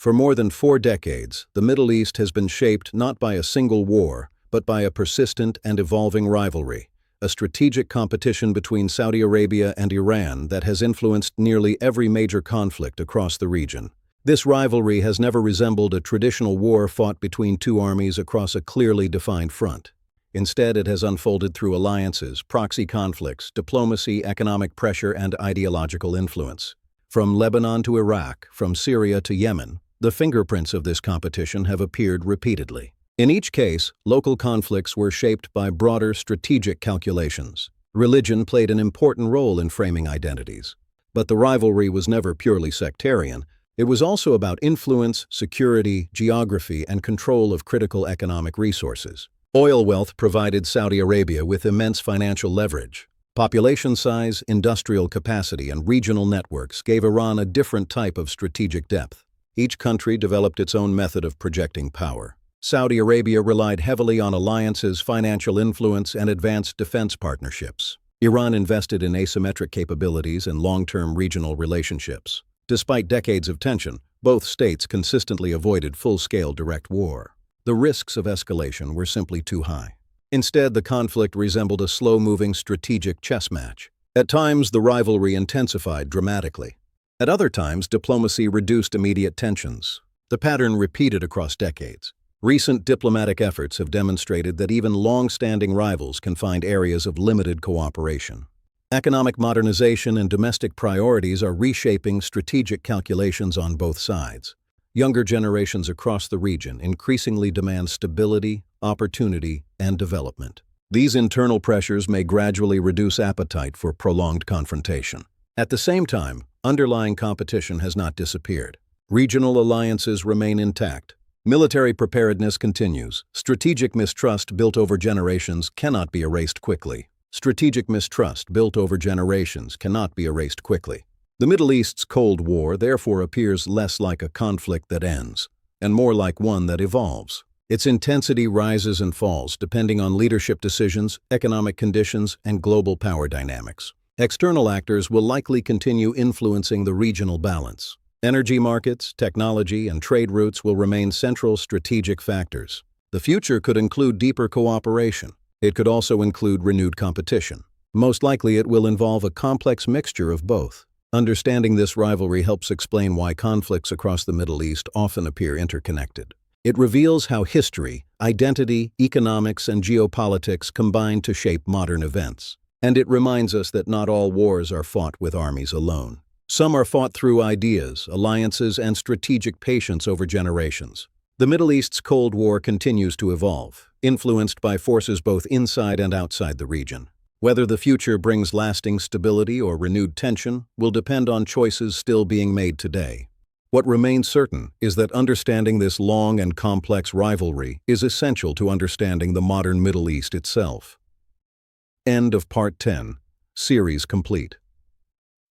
For more than 4 decades, the Middle East has been shaped not by a single war, but by a persistent and evolving rivalry, a strategic competition between Saudi Arabia and Iran that has influenced nearly every major conflict across the region. This rivalry has never resembled a traditional war fought between two armies across a clearly defined front. Instead, it has unfolded through alliances, proxy conflicts, diplomacy, economic pressure, and ideological influence. From Lebanon to Iraq, from Syria to Yemen, the fingerprints of this competition have appeared repeatedly. In each case, local conflicts were shaped by broader strategic calculations. Religion played an important role in framing identities. But the rivalry was never purely sectarian. It was also about influence, security, geography, and control of critical economic resources. Oil wealth provided Saudi Arabia with immense financial leverage. Population size, industrial capacity, and regional networks gave Iran a different type of strategic depth. Each country developed its own method of projecting power. Saudi Arabia relied heavily on alliances, financial influence, and advanced defense partnerships. Iran invested in asymmetric capabilities and long-term regional relationships. Despite decades of tension, both states consistently avoided full-scale direct war. The risks of escalation were simply too high. Instead, the conflict resembled a slow-moving strategic chess match. At times, the rivalry intensified dramatically. At other times, diplomacy reduced immediate tensions. The pattern repeated across decades. Recent diplomatic efforts have demonstrated that even long-standing rivals can find areas of limited cooperation. Economic modernization and domestic priorities are reshaping strategic calculations on both sides. Younger generations across the region increasingly demand stability, opportunity, and development. These internal pressures may gradually reduce appetite for prolonged confrontation. At the same time, underlying competition has not disappeared. Regional alliances remain intact. Military preparedness continues. Strategic mistrust built over generations cannot be erased quickly. Strategic mistrust built over generations cannot be erased quickly. The Middle East's Cold War therefore appears less like a conflict that ends, and more like one that evolves. Its intensity rises and falls depending on leadership decisions, economic conditions, and global power dynamics. External actors will likely continue influencing the regional balance. Energy markets, technology, and trade routes will remain central strategic factors. The future could include deeper cooperation. It could also include renewed competition. Most likely it will involve a complex mixture of both. Understanding this rivalry helps explain why conflicts across the Middle East often appear interconnected. It reveals how history, identity, economics, and geopolitics combine to shape modern events. And it reminds us that not all wars are fought with armies alone. Some are fought through ideas, alliances, and strategic patience over generations. The Middle East's Cold War continues to evolve, influenced by forces both inside and outside the region. Whether the future brings lasting stability or renewed tension will depend on choices still being made today. What remains certain is that understanding this long and complex rivalry is essential to understanding the modern Middle East itself. End of Part 10. Series complete.